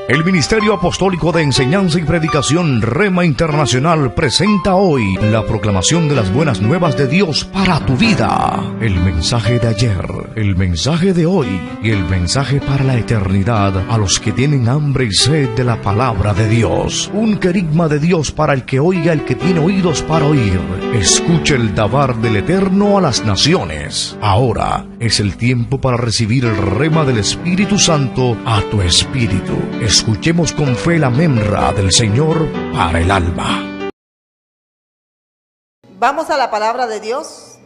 El Ministerio Apostólico de Enseñanza y Predicación Rema Internacional presenta hoy la proclamación de las buenas nuevas de Dios para tu vida. El mensaje de ayer, el mensaje de hoy y el mensaje para la eternidad a los que tienen hambre y sed de la palabra de Dios. Un querigma de Dios para el que oiga, el que tiene oídos para oír. Escuche el dabar del Eterno a las naciones. Ahora es el tiempo para recibir el rema del Espíritu Santo a tu espíritu. Escuchemos con fe la memra del Señor para el alma. Vamos a la palabra de Dios.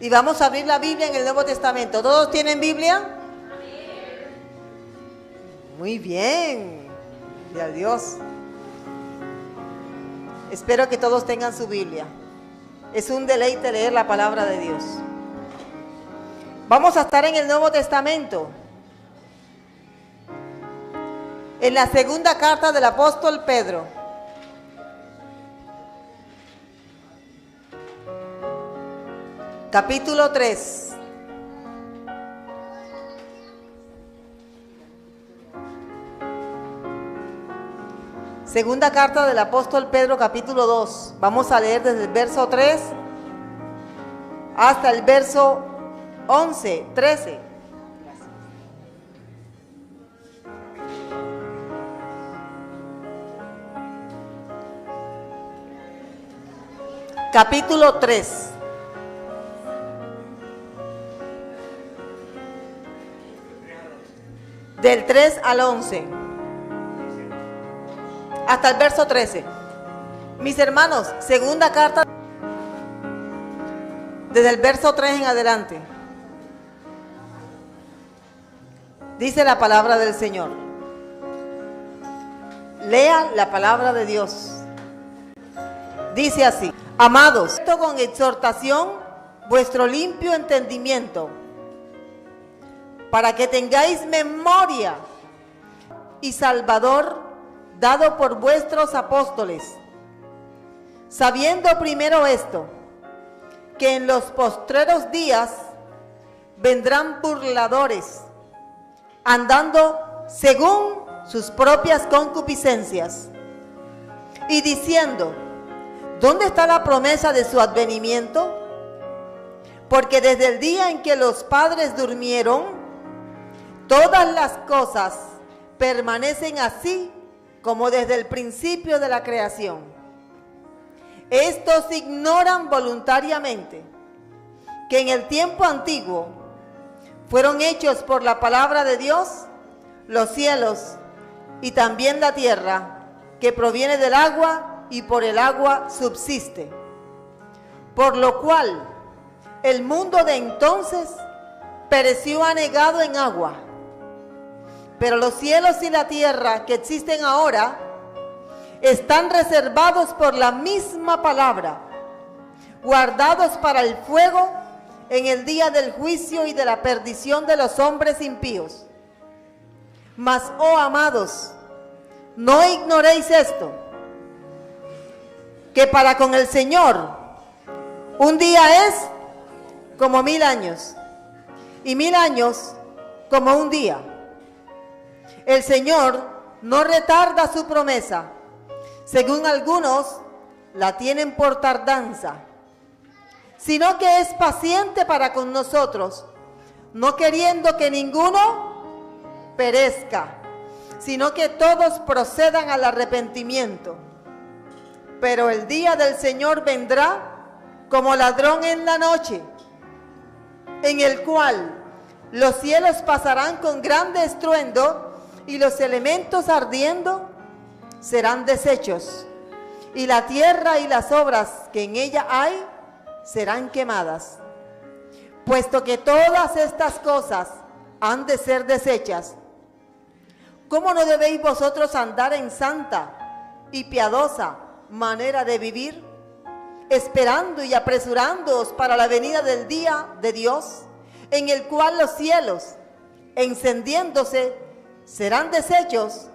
Y vamos a abrir la Biblia en el Nuevo Testamento. ¿Todos tienen Biblia? Muy bien. Gloria a Dios. Espero que todos tengan su Biblia. Es un deleite leer la palabra de Dios. Vamos a estar en el Nuevo Testamento. En la segunda carta del apóstol Pedro. Capítulo 3. Segunda carta del apóstol Pedro, capítulo 2. Vamos a leer desde el verso 3 hasta el verso 11, 13. Capítulo 3. Del 3 al 11. Hasta el verso 13. Mis hermanos, segunda carta, desde el verso 3 en adelante. Dice la palabra del Señor. Lea la palabra de Dios. Dice así: amados, con exhortación vuestro limpio entendimiento, para que tengáis memoria y Salvador dado por vuestros apóstoles, sabiendo primero esto, que en los postreros días vendrán burladores, andando según sus propias concupiscencias, y diciendo: ¿dónde está la promesa de su advenimiento? Porque desde el día en que los padres durmieron, todas las cosas permanecen así como desde el principio de la creación. Estos ignoran voluntariamente que en el tiempo antiguo fueron hechos por la palabra de Dios los cielos y también la tierra, que proviene del agua y por el agua subsiste. Por lo cual el mundo de entonces pereció anegado en agua. Pero los cielos y la tierra que existen ahora están reservados por la misma palabra, guardados para el fuego en el día del juicio y de la perdición de los hombres impíos. Mas, oh amados, no ignoréis esto, que para con el Señor un día es como 1000 años, y 1000 años como un día. El Señor no retarda su promesa, según algunos la tienen por tardanza, sino que es paciente para con nosotros, no queriendo que ninguno perezca, sino que todos procedan al arrepentimiento. Pero el día del Señor vendrá como ladrón en la noche, en el cual los cielos pasarán con grande estruendo, y los elementos ardiendo serán deshechos, y la tierra y las obras que en ella hay serán quemadas. Puesto que todas estas cosas han de ser deshechas, ¿cómo no debéis vosotros andar en santa y piadosa manera de vivir, esperando y apresurándoos para la venida del día de Dios, en el cual los cielos, encendiéndose, serán deshechos,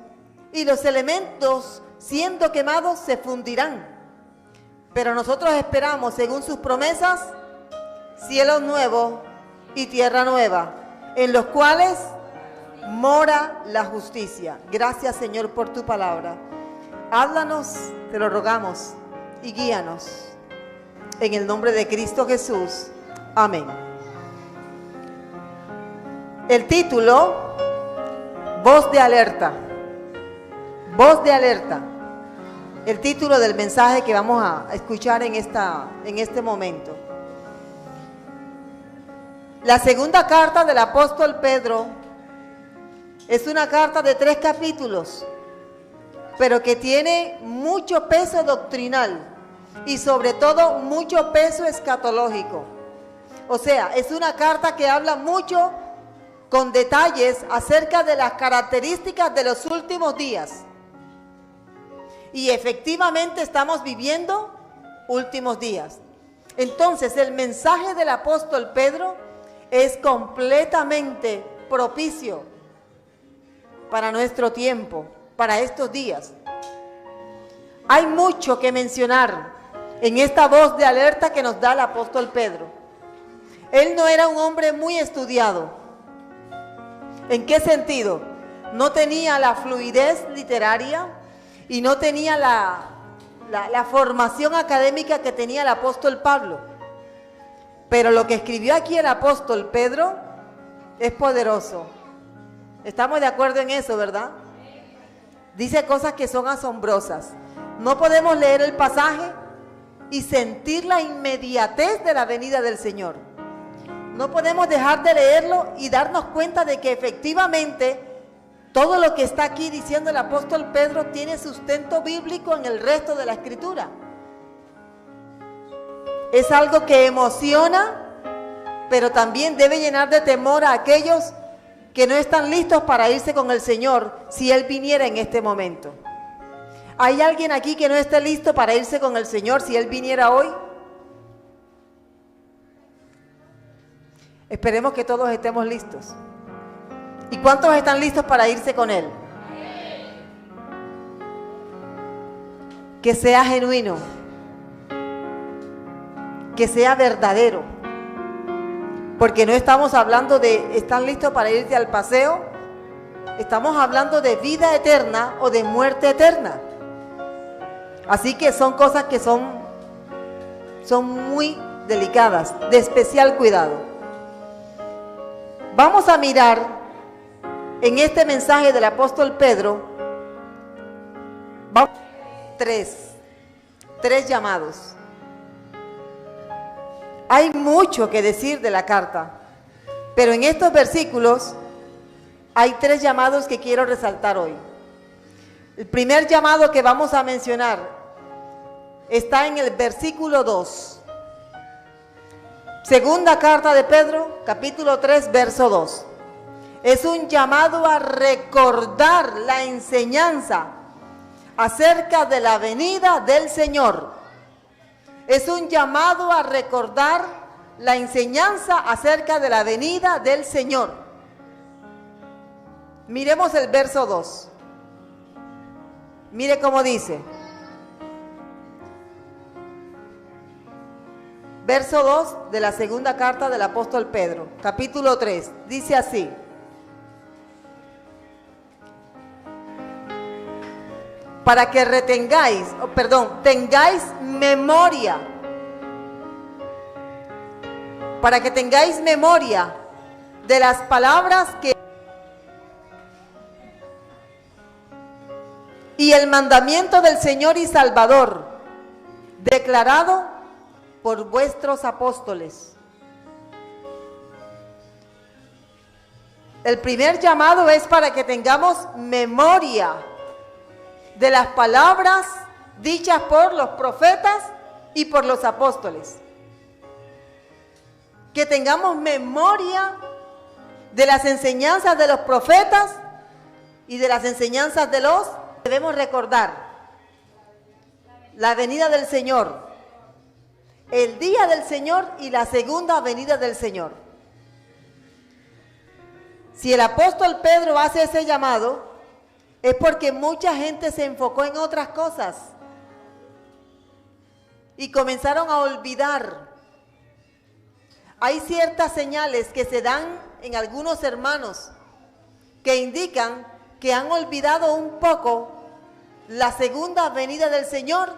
y los elementos siendo quemados, se fundirán. Pero nosotros esperamos, según sus promesas, cielos nuevos y tierra nueva, en los cuales mora la justicia. Gracias, Señor, por tu palabra. Háblanos, te lo rogamos, y guíanos. En el nombre de Cristo Jesús. Amén. El título, voz de alerta. Voz de alerta. El título del mensaje que vamos a escuchar en este momento. La segunda carta del apóstol Pedro es una carta de 3 capítulos, pero que tiene mucho peso doctrinal y sobre todo mucho peso escatológico. O sea, es una carta que habla mucho con detalles acerca de las características de los últimos días. Y efectivamente estamos viviendo últimos días. Entonces, el mensaje del apóstol Pedro es completamente propicio para nuestro tiempo, para estos días. Hay mucho que mencionar en esta voz de alerta que nos da el apóstol Pedro. Él no era un hombre muy estudiado. ¿En qué sentido? No tenía la fluidez literaria y no tenía la formación académica que tenía el apóstol Pablo. Pero lo que escribió aquí el apóstol Pedro es poderoso. Estamos de acuerdo en eso, ¿verdad? Dice cosas que son asombrosas. No podemos leer el pasaje y sentir la inmediatez de la venida del Señor. No podemos dejar de leerlo y darnos cuenta de que efectivamente todo lo que está aquí diciendo el apóstol Pedro tiene sustento bíblico en el resto de la Escritura. Es algo que emociona, pero también debe llenar de temor a aquellos que no están listos para irse con el Señor si Él viniera en este momento. ¿Hay alguien aquí que no esté listo para irse con el Señor si Él viniera hoy? Esperemos que todos estemos listos. ¿Y cuántos están listos para irse con Él? Que sea genuino, que sea verdadero, porque no estamos hablando de ¿están listos para irte al paseo? Estamos hablando de vida eterna o de muerte eterna. Así que son cosas que son muy delicadas, de especial cuidado. Vamos a mirar en este mensaje del apóstol Pedro tres llamados. Hay mucho que decir de la carta, pero en estos versículos hay 3 llamados que quiero resaltar hoy. El primer llamado que vamos a mencionar está en el versículo 2. Segunda carta de Pedro, capítulo 3, verso 2. Es un llamado a recordar la enseñanza acerca de la venida del Señor. Es un llamado a recordar la enseñanza acerca de la venida del Señor. Miremos el verso 2. Mire cómo dice. Verso 2 de la segunda carta del apóstol Pedro, capítulo 3. Dice así. Para que tengáis memoria. Para que tengáis memoria de las palabras y el mandamiento del Señor y Salvador, declarado por vuestros apóstoles. El primer llamado es para que tengamos memoria de las palabras dichas por los profetas y por los apóstoles. Que tengamos memoria de las enseñanzas de los profetas y de las enseñanzas de los... Debemos recordar la venida del Señor, el día del Señor y la segunda venida del Señor. Si el apóstol Pedro hace ese llamado, es porque mucha gente se enfocó en otras cosas y comenzaron a olvidar. Hay ciertas señales que se dan en algunos hermanos que indican que han olvidado un poco la segunda venida del Señor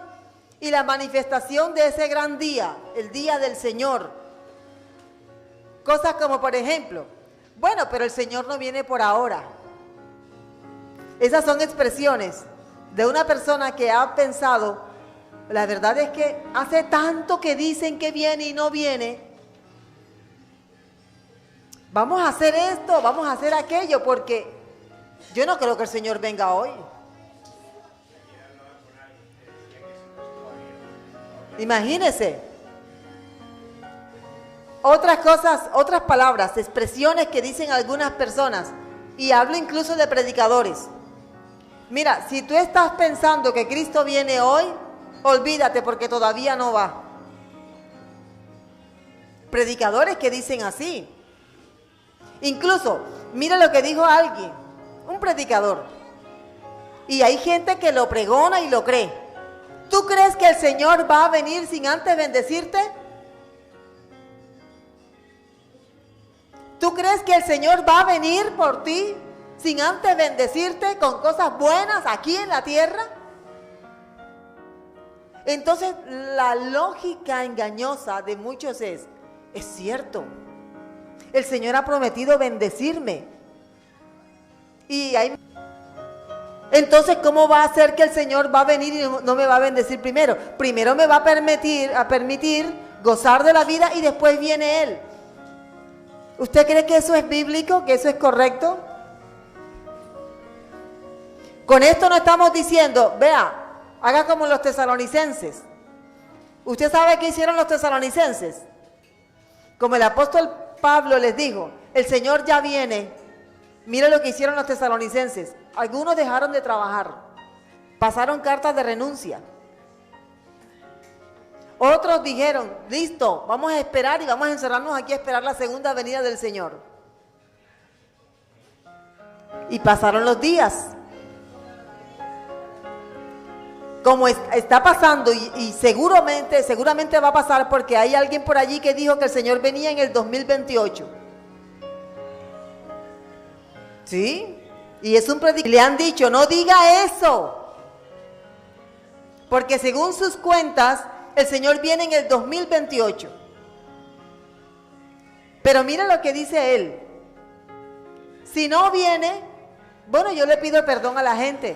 y la manifestación de ese gran día, el día del Señor. Cosas como, por ejemplo, bueno, pero el Señor no viene por ahora. Esas son expresiones de una persona que ha pensado, la verdad es que hace tanto que dicen que viene y no viene. Vamos a hacer esto, vamos a hacer aquello, porque yo no creo que el Señor venga hoy. Imagínese. Otras cosas, otras palabras, expresiones que dicen algunas personas, y hablo incluso de predicadores. Mira, si tú estás pensando que Cristo viene hoy, olvídate porque todavía no va. Predicadores que dicen así. Incluso, mira lo que dijo alguien, un predicador. Y hay gente que lo pregona y lo cree. ¿Tú crees que el Señor va a venir sin antes bendecirte? ¿Tú crees que el Señor va a venir por ti sin antes bendecirte con cosas buenas aquí en la tierra? Entonces, la lógica engañosa de muchos es cierto. El Señor ha prometido bendecirme. Entonces, ¿cómo va a ser que el Señor va a venir y no me va a bendecir primero? Primero me va a permitir gozar de la vida y después viene Él. ¿Usted cree que eso es bíblico, que eso es correcto? Con esto no estamos diciendo, vea, haga como los tesalonicenses. ¿Usted sabe qué hicieron los tesalonicenses? Como el apóstol Pablo les dijo, el Señor ya viene. Mira lo que hicieron los tesalonicenses. Algunos dejaron de trabajar, pasaron cartas de renuncia. Otros dijeron, listo, vamos a esperar y vamos a encerrarnos aquí a esperar la segunda venida del Señor. Y pasaron los días. Como está pasando y seguramente va a pasar porque hay alguien por allí que dijo que el Señor venía en el 2028. ¿Sí? Y es un predicador. Le han dicho, no diga eso. Porque según sus cuentas, el Señor viene en el 2028. Pero mira lo que dice él. Si no viene, bueno, yo le pido perdón a la gente.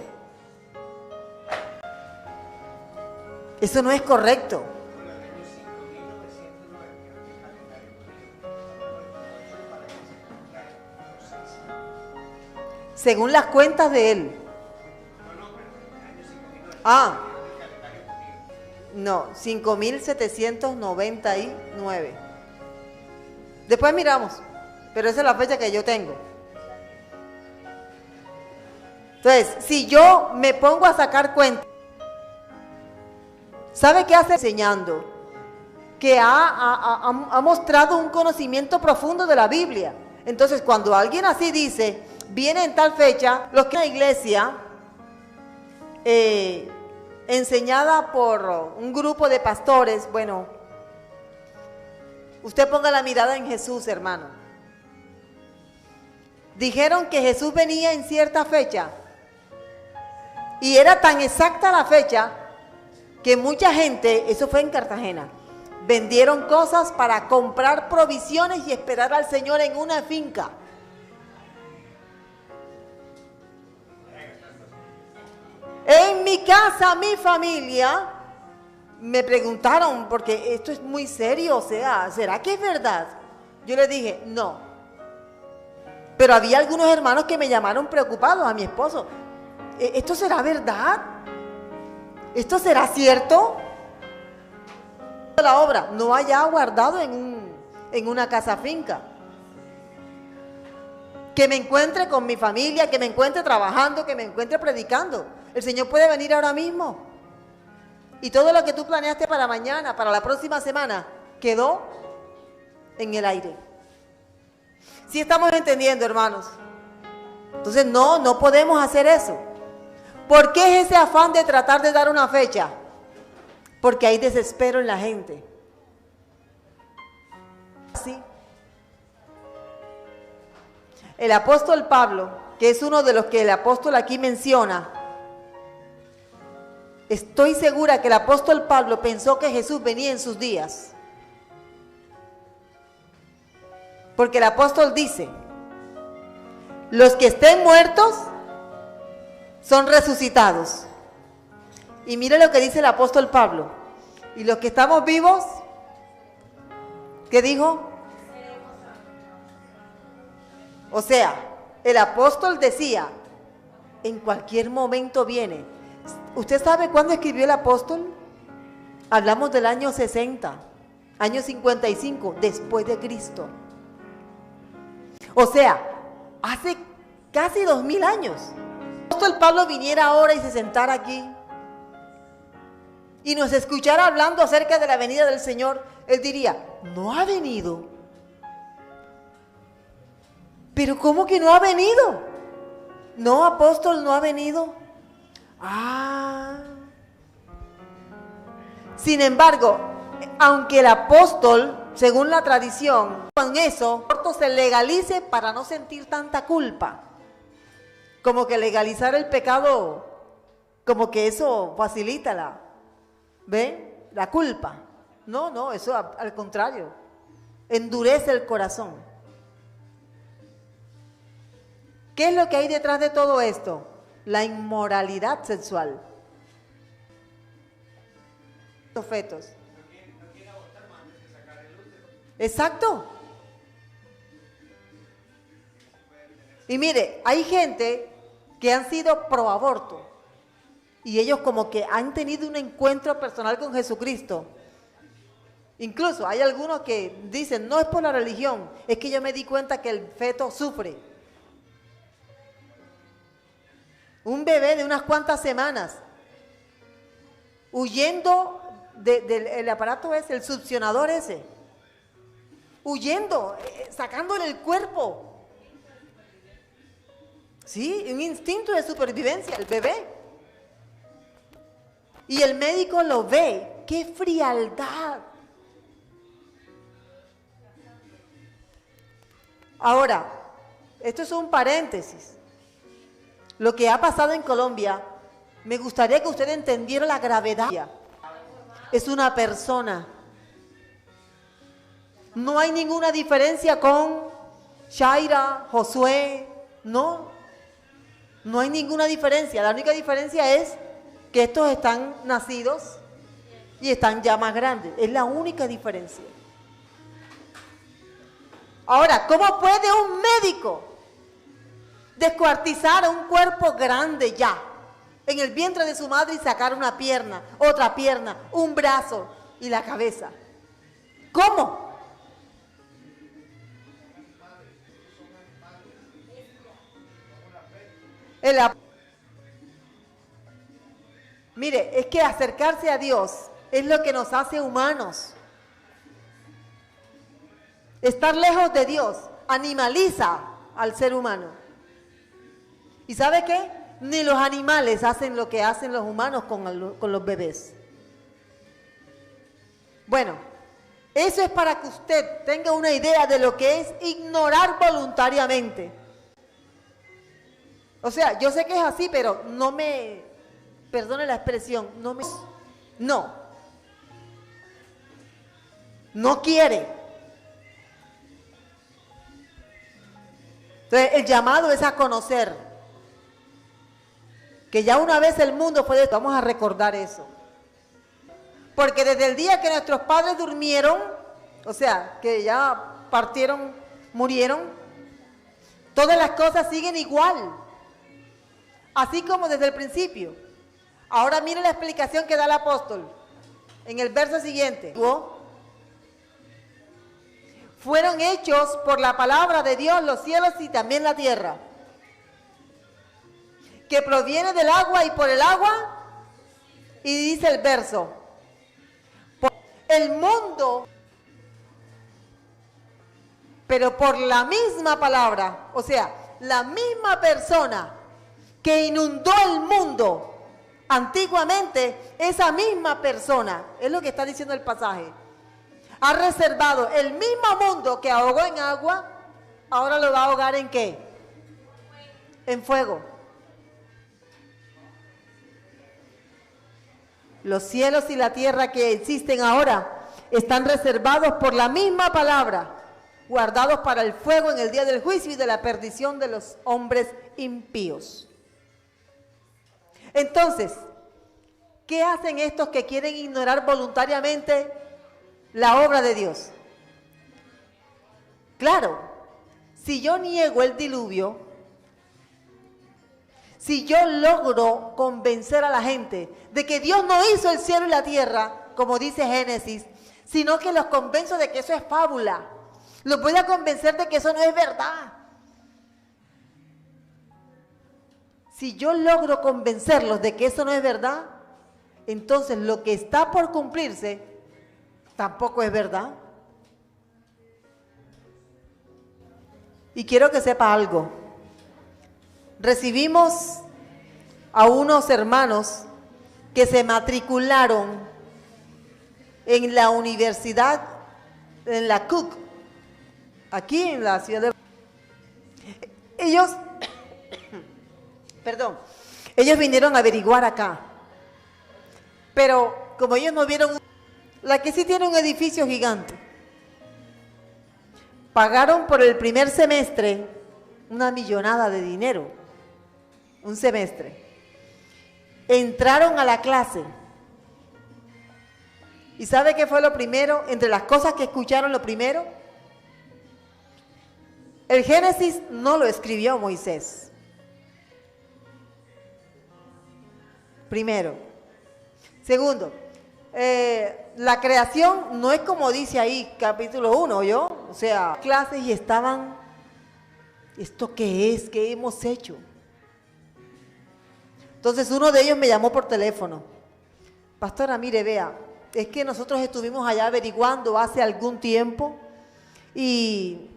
Eso no es correcto. Según las cuentas de él. No, 5.799. Después miramos, pero esa es la fecha que yo tengo. Entonces, si yo me pongo a sacar cuentas, ¿sabe qué hace? Enseñando que ha mostrado un conocimiento profundo de la Biblia. Entonces, cuando alguien así dice, viene en tal fecha, los que en la iglesia, enseñada por un grupo de pastores, bueno, usted ponga la mirada en Jesús, hermano. Dijeron que Jesús venía en cierta fecha y era tan exacta la fecha que mucha gente, eso fue en Cartagena, vendieron cosas para comprar provisiones y esperar al Señor en una finca. En mi casa, mi familia, me preguntaron, porque esto es muy serio, o sea, ¿será que es verdad? Yo les dije, no. Pero había algunos hermanos que me llamaron preocupados, a mi esposo. ¿Esto será verdad? ¿Esto será cierto? La obra no haya guardado en una casa finca. Que me encuentre con mi familia, que me encuentre trabajando, que me encuentre predicando. El Señor puede venir ahora mismo. Y todo lo que tú planeaste para mañana, para la próxima semana, quedó en el aire. ¿Sí estamos entendiendo, hermanos? Entonces no podemos hacer eso. ¿Por qué es ese afán de tratar de dar una fecha? Porque hay desespero en la gente. ¿Sí? El apóstol Pablo, que es uno de los que el apóstol aquí menciona, estoy segura que el apóstol Pablo pensó que Jesús venía en sus días. Porque el apóstol dice, los que estén muertos son resucitados. Y mire lo que dice el apóstol Pablo. Y los que estamos vivos, ¿qué dijo? O sea, el apóstol decía, en cualquier momento viene. ¿Usted sabe cuándo escribió el apóstol? Hablamos del año 60, año 55, después de Cristo. O sea, hace casi 2000 años. El apóstol Pablo viniera ahora y se sentara aquí y nos escuchara hablando acerca de la venida del Señor, él diría, no ha venido. ¿Pero cómo que no ha venido? No, apóstol, no ha venido. Sin embargo, aunque el apóstol, según la tradición, con eso, se legalice para no sentir tanta culpa. Como que legalizar el pecado, como que eso facilita la culpa. No, eso al contrario, endurece el corazón. ¿Qué es lo que hay detrás de todo esto? La inmoralidad sexual. Los fetos. Exacto. Y mire, hay gente que han sido pro aborto y ellos como que han tenido un encuentro personal con Jesucristo. Incluso hay algunos que dicen, no es por la religión, es que yo me di cuenta que el feto sufre. Un bebé de unas cuantas semanas, huyendo del aparato ese, el succionador ese, huyendo, sacándole el cuerpo. Sí, un instinto de supervivencia, el bebé. Y el médico lo ve, ¡qué frialdad! Ahora, esto es un paréntesis. Lo que ha pasado en Colombia, me gustaría que usted entendiera la gravedad. Es una persona. No hay ninguna diferencia con Shaira, Josué, no. No hay ninguna diferencia. La única diferencia es que estos están nacidos y están ya más grandes. Es la única diferencia. Ahora, ¿cómo puede un médico descuartizar a un cuerpo grande ya en el vientre de su madre y sacar una pierna, otra pierna, un brazo y la cabeza? ¿Cómo? Mire, es que acercarse a Dios es lo que nos hace humanos. Estar lejos de Dios animaliza al ser humano. ¿Y sabe qué? Ni los animales hacen lo que hacen los humanos con los bebés. Bueno, eso es para que usted tenga una idea de lo que es ignorar voluntariamente. O sea, yo sé que es así, pero no me, perdone la expresión, no quiere. Entonces, el llamado es a conocer que ya una vez el mundo fue de... Vamos a recordar eso. Porque desde el día que nuestros padres durmieron, o sea, que ya partieron, murieron, todas las cosas siguen igual. Así como desde el principio. Ahora mire la explicación que da el apóstol en el verso siguiente. Fueron hechos por la palabra de Dios los cielos y también la tierra, que proviene del agua y por el agua. Y dice el verso, el mundo, pero por la misma palabra, o sea, la misma persona que inundó el mundo antiguamente, esa misma persona, es lo que está diciendo el pasaje, ha reservado el mismo mundo que ahogó en agua, ahora lo va a ahogar ¿en qué? En fuego. Los cielos y la tierra que existen ahora están reservados por la misma palabra, guardados para el fuego en el día del juicio y de la perdición de los hombres impíos. Entonces, ¿qué hacen estos que quieren ignorar voluntariamente la obra de Dios? Claro, si yo niego el diluvio, si yo logro convencer a la gente de que Dios no hizo el cielo y la tierra, como dice Génesis, sino que los convenzo de que eso es fábula, los voy a convencer de que eso no es verdad. Si yo logro convencerlos de que eso no es verdad, entonces lo que está por cumplirse tampoco es verdad. Y quiero que sepa algo. Recibimos a unos hermanos que se matricularon en la universidad, en la Cook, aquí en la ciudad de... Ellos vinieron a averiguar acá, pero como ellos no vieron, la que sí tiene un edificio gigante, pagaron por el primer semestre una millonada de dinero, un semestre, entraron a la clase, ¿y sabe qué fue lo primero? Entre las cosas que escucharon, lo primero, el Génesis no lo escribió Moisés. Primero. Segundo, la creación no es como dice ahí, capítulo 1, ¿yo? O sea, clases y estaban, ¿esto qué es? ¿Qué hemos hecho? Entonces uno de ellos me llamó por teléfono. Pastora, mire, vea, es que nosotros estuvimos allá averiguando hace algún tiempo y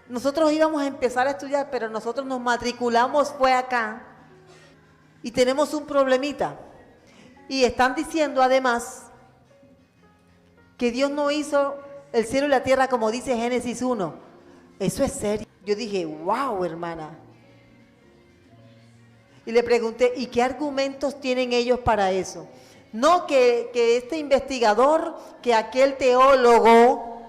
nosotros íbamos a empezar a estudiar, pero nosotros nos matriculamos fue acá. Y tenemos un problemita. Y están diciendo además que Dios no hizo el cielo y la tierra como dice Génesis 1. Eso es serio. Yo dije, wow, hermana. Y le pregunté, ¿y qué argumentos tienen ellos para eso? No que este investigador, que aquel teólogo.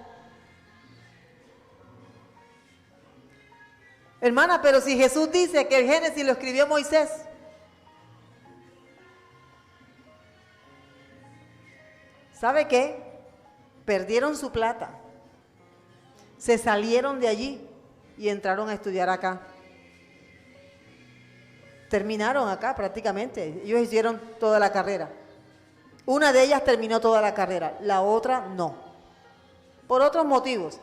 Hermana, pero si Jesús dice que el Génesis lo escribió Moisés. ¿Sabe qué? Perdieron su plata, se salieron de allí y entraron a estudiar acá. Terminaron acá prácticamente, ellos hicieron toda la carrera. Una de ellas terminó toda la carrera, la otra no, por otros motivos.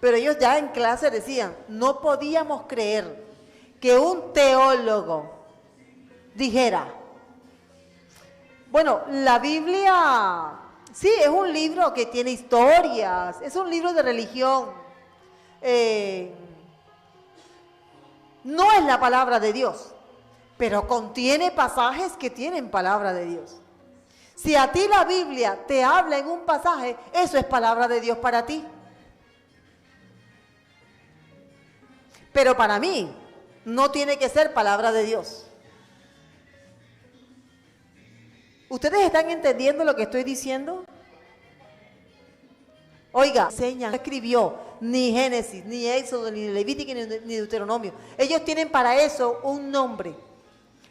Pero ellos ya en clase decían, no podíamos creer que un teólogo dijera, bueno, la Biblia, sí, es un libro que tiene historias, es un libro de religión. No es la palabra de Dios, pero contiene pasajes que tienen palabra de Dios. Si a ti la Biblia te habla en un pasaje, eso es palabra de Dios para ti. Pero para mí, no tiene que ser palabra de Dios. ¿Ustedes están entendiendo lo que estoy diciendo? Oiga, enseñan, no escribió ni Génesis, ni Éxodo, ni Levítico, ni Deuteronomio. Ellos tienen para eso un nombre.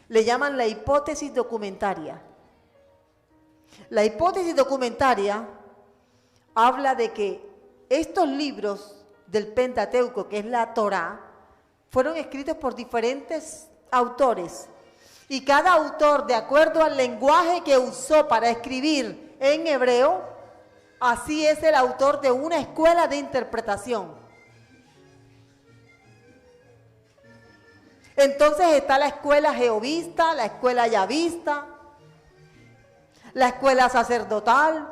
Le llaman la hipótesis documentaria. La hipótesis documentaria habla de que estos libros del Pentateuco, que es la Torá, fueron escritos por diferentes autores. Y cada autor, de acuerdo al lenguaje que usó para escribir en hebreo, así es el autor de una escuela de interpretación. Entonces está la escuela jehovista, la escuela yavista, la escuela sacerdotal.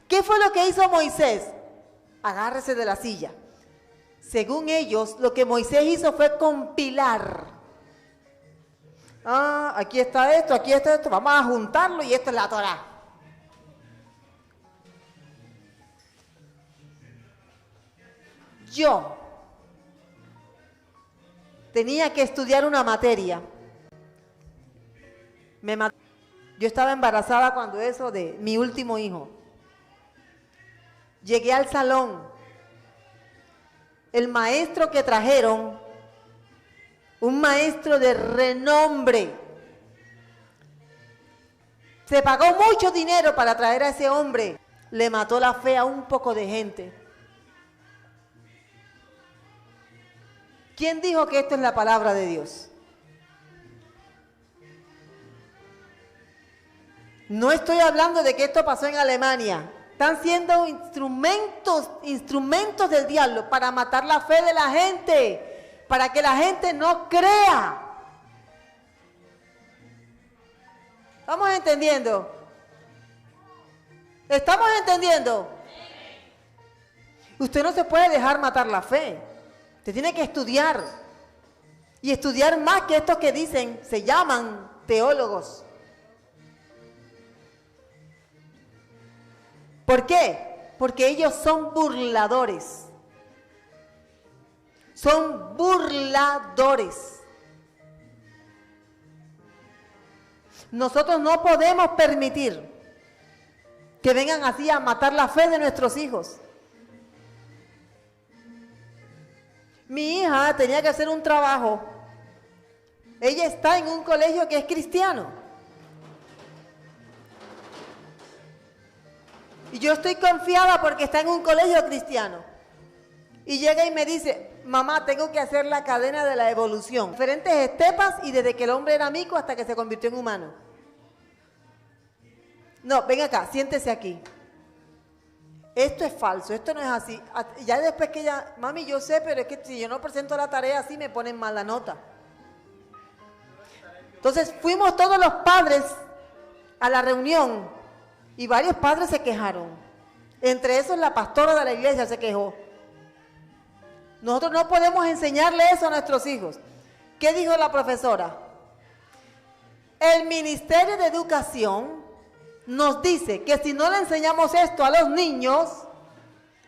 ¿Qué fue lo que hizo Moisés? Agárrese de la silla. Según ellos, lo que Moisés hizo fue compilar aquí está esto, vamos a juntarlo y esto es la Torá. Yo tenía que estudiar una materia. Yo estaba embarazada cuando eso de mi último hijo. Llegué al salón. El maestro que trajeron, un maestro de renombre, se pagó mucho dinero para traer a ese hombre. Le mató la fe a un poco de gente. ¿Quién dijo que esto es la palabra de Dios? No estoy hablando de que esto pasó en Alemania. Están siendo instrumentos del diablo para matar la fe de la gente, para que la gente no crea. ¿Estamos entendiendo? ¿Estamos entendiendo? Usted no se puede dejar matar la fe. Usted tiene que estudiar. Y estudiar más que estos que dicen, se llaman teólogos. ¿Por qué? Porque ellos son burladores. Son burladores. Nosotros no podemos permitir que vengan así a matar la fe de nuestros hijos. Mi hija tenía que hacer un trabajo. Ella está en un colegio que es cristiano. Y yo estoy confiada porque está en un colegio cristiano. Y llega y me dice, mamá, tengo que hacer la cadena de la evolución. Diferentes etapas y desde que el hombre era mico hasta que se convirtió en humano. No, ven acá, siéntese aquí. Esto es falso, esto no es así. Ya después que ella, mami, yo sé, pero es que si yo no presento la tarea así me ponen mala nota. Entonces fuimos todos los padres a la reunión. Y varios padres se quejaron. Entre esos la pastora de la iglesia se quejó. Nosotros no podemos enseñarle eso a nuestros hijos. ¿Qué dijo la profesora? El Ministerio de Educación nos dice que si no le enseñamos esto a los niños,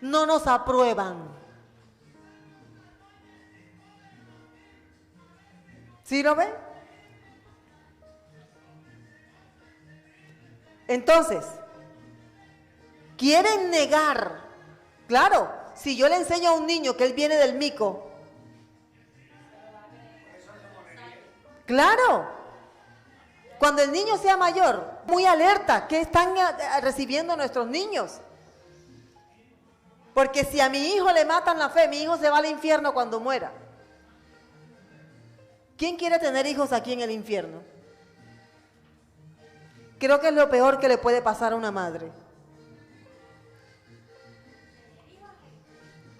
no nos aprueban. ¿Sí lo ven? Entonces, quieren negar. Claro, si yo le enseño a un niño que él viene del mico. Claro. Cuando el niño sea mayor, muy alerta, ¿qué están recibiendo nuestros niños? Porque si a mi hijo le matan la fe, mi hijo se va al infierno cuando muera. ¿Quién quiere tener hijos aquí en el infierno? Creo que es lo peor que le puede pasar a una madre.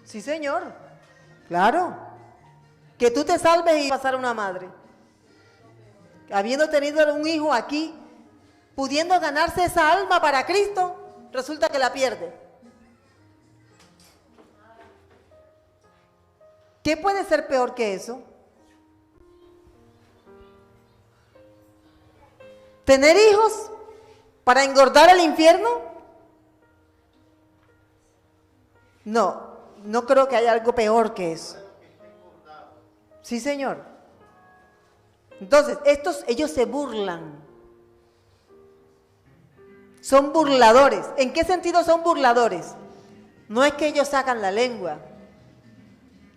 Sí, señor. Claro. Que tú te salves y pasar a una madre. Habiendo tenido un hijo aquí, pudiendo ganarse esa alma para Cristo, resulta que la pierde. ¿Qué puede ser peor que eso? ¿Tener hijos para engordar el infierno? No, no creo que haya algo peor que eso. Sí, señor. Entonces, ellos se burlan. Son burladores. ¿En qué sentido son burladores? No es que ellos sacan la lengua,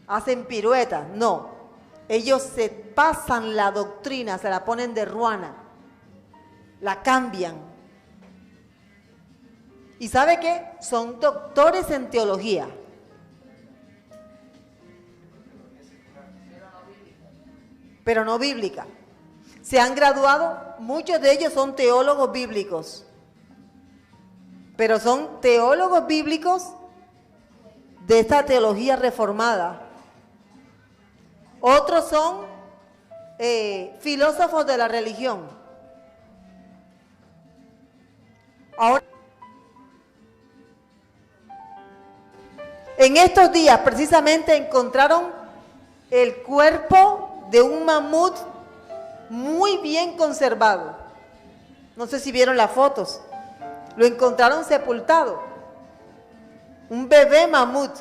hacen piruetas, no. Ellos se pasan la doctrina, se la ponen de ruana, la cambian. ¿Y sabe qué? Son doctores en teología. Pero no bíblica. Se han graduado, muchos de ellos son teólogos bíblicos, pero son teólogos bíblicos de esta teología reformada. Otros son filósofos de la religión. Ahora, en estos días precisamente encontraron el cuerpo de un mamut muy bien conservado. No sé si vieron las fotos. Lo encontraron sepultado. Un bebé mamut.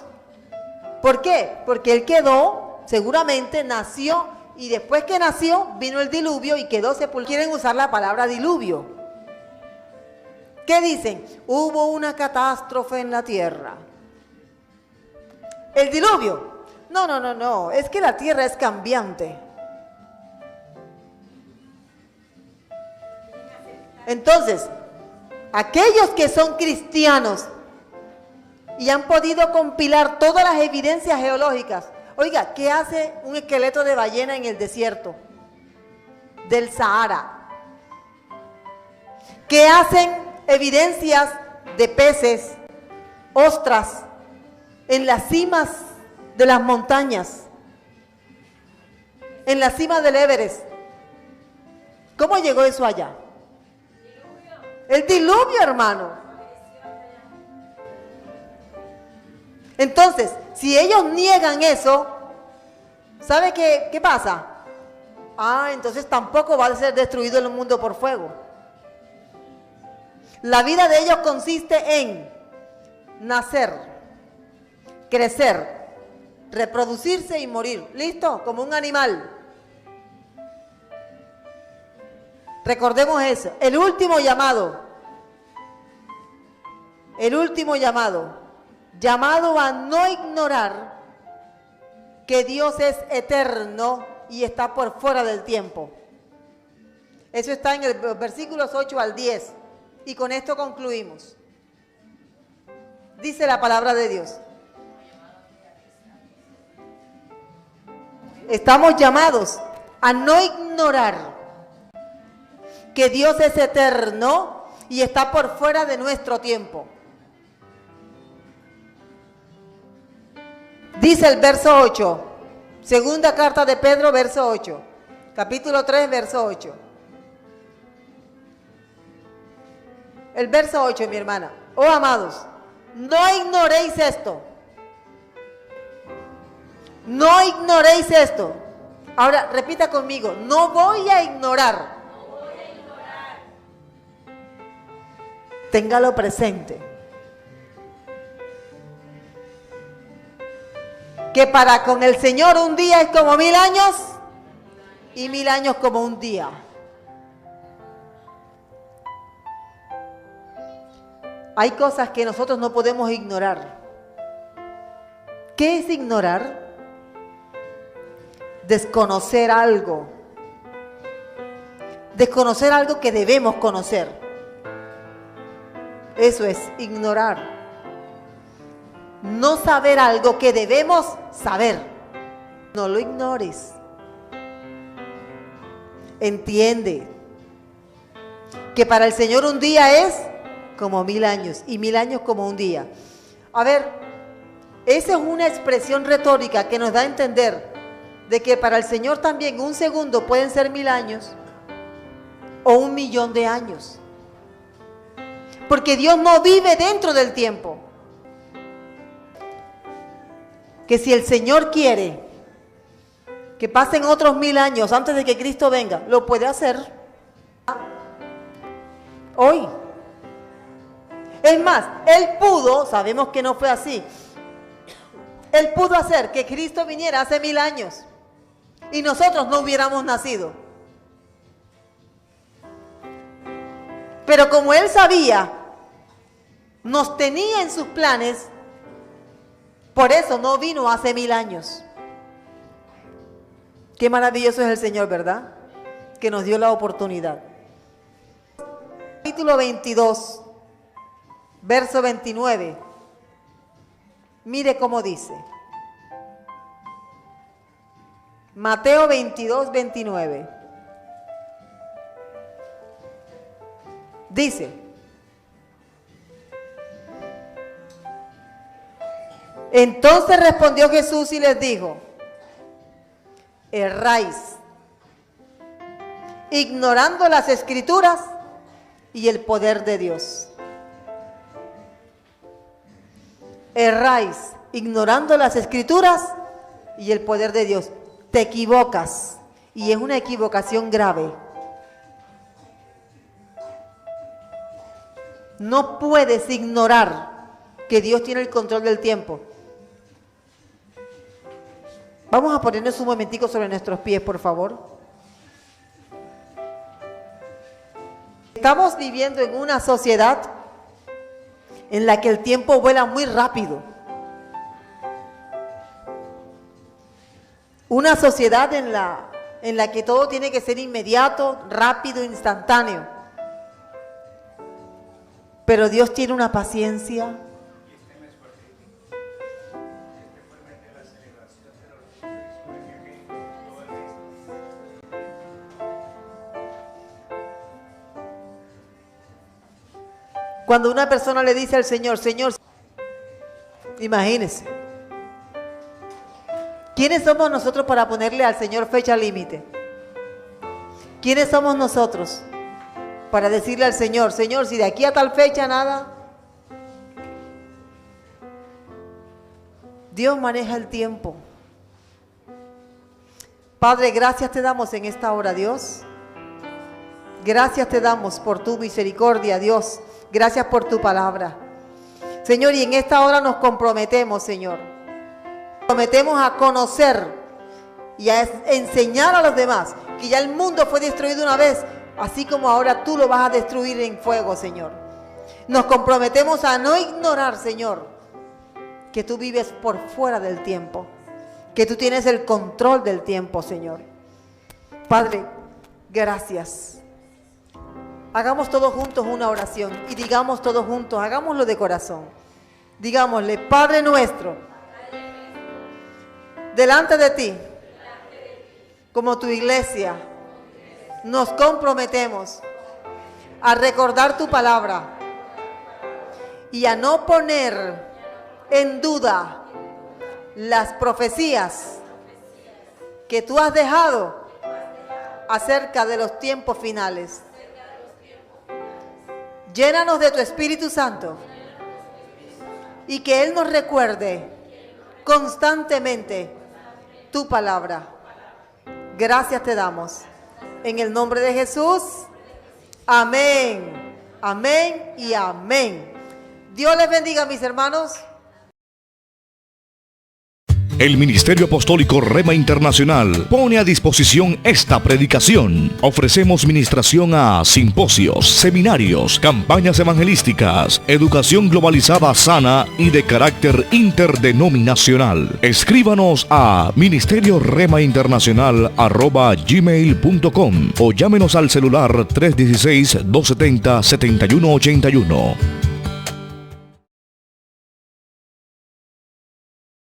¿Por qué? Porque él quedó, seguramente nació, y después que nació vino el diluvio y quedó sepultado. Quieren usar la palabra diluvio. ¿Qué dicen? Hubo una catástrofe en la tierra. ¿El diluvio? No. Es que la tierra es cambiante. Entonces, aquellos que son cristianos y han podido compilar todas las evidencias geológicas. Oiga, ¿qué hace un esqueleto de ballena en el desierto del Sahara? ¿Qué hacen evidencias de peces, ostras, en las cimas de las montañas, en la cima del Everest? ¿Cómo llegó eso allá? El diluvio, hermano. Entonces, si ellos niegan eso, ¿sabe qué pasa? Entonces tampoco va a ser destruido el mundo por fuego. La vida de ellos consiste en nacer, crecer, reproducirse y morir. ¿Listo? Como un animal. Recordemos eso. El último llamado. El último llamado. Llamado a no ignorar que Dios es eterno y está por fuera del tiempo. Eso está en los versículos 8 al 10. Y con esto concluimos. Dice la palabra de Dios. Estamos llamados a no ignorar que Dios es eterno y está por fuera de nuestro tiempo. Dice el verso 8, segunda carta de Pedro, verso 8, capítulo 3, verso 8. El verso 8, mi hermana. Oh, amados, no ignoréis esto. No ignoréis esto. Ahora, repita conmigo, no voy a ignorar. Téngalo presente. Que para con el Señor un día es como 1000 años y 1000 años como un día. Hay cosas que nosotros no podemos ignorar. ¿Qué es ignorar? Desconocer algo. Desconocer algo que debemos conocer. Eso es ignorar. No saber algo que debemos saber. No lo ignores. Entiende que para el Señor un día es como 1000 años y 1000 años como un día. A ver, esa es una expresión retórica que nos da a entender de que para el Señor también un segundo pueden ser 1000 años o 1.000.000 de años. Porque Dios no vive dentro del tiempo. Que si el Señor quiere que pasen otros 1000 años antes de que Cristo venga, lo puede hacer hoy. Es más, Él pudo, sabemos que no fue así, Él pudo hacer que Cristo viniera hace 1000 años y nosotros no hubiéramos nacido. Pero como Él sabía, nos tenía en sus planes, por eso no vino hace 1000 años. Qué maravilloso es el Señor, ¿verdad? Que nos dio la oportunidad. Capítulo 22, verso 29. Mire cómo dice. Mateo 22, 29. Dice: entonces respondió Jesús y les dijo: erráis, ignorando las Escrituras y el poder de Dios. Erráis, ignorando las Escrituras y el poder de Dios. Te equivocas. Y es una equivocación grave. No puedes ignorar que Dios tiene el control del tiempo. Vamos a ponernos un momentico sobre nuestros pies, por favor. Estamos viviendo en una sociedad en la que el tiempo vuela muy rápido. Una sociedad en la que todo tiene que ser inmediato, rápido, instantáneo. Pero Dios tiene una paciencia. Cuando una persona le dice al Señor, Señor, imagínese, ¿quiénes somos nosotros para ponerle al Señor fecha límite? ¿Quiénes somos nosotros para decirle al Señor, Señor, si de aquí a tal fecha nada? Dios maneja el tiempo. Padre, gracias te damos en esta hora, Dios. Gracias te damos por tu misericordia, Dios. Gracias por tu palabra. Señor, y en esta hora nos comprometemos, Señor. Comprometemos a conocer y a enseñar a los demás que ya el mundo fue destruido una vez, así como ahora tú lo vas a destruir en fuego, Señor. Nos comprometemos a no ignorar, Señor, que tú vives por fuera del tiempo, que tú tienes el control del tiempo, Señor. Padre, gracias. Hagamos todos juntos una oración y digamos todos juntos, hagámoslo de corazón. Digámosle, Padre nuestro, delante de ti, como tu iglesia, nos comprometemos a recordar tu palabra y a no poner en duda las profecías que tú has dejado acerca de los tiempos finales. Llénanos de tu Espíritu Santo y que Él nos recuerde constantemente tu palabra. Gracias te damos. En el nombre de Jesús. Amén. Amén y amén. Dios les bendiga, mis hermanos. El Ministerio Apostólico Rema Internacional pone a disposición esta predicación. Ofrecemos ministración a simposios, seminarios, campañas evangelísticas, educación globalizada sana y de carácter interdenominacional. Escríbanos a ministerioremainternacional@gmail.com o llámenos al celular 316-270-7181.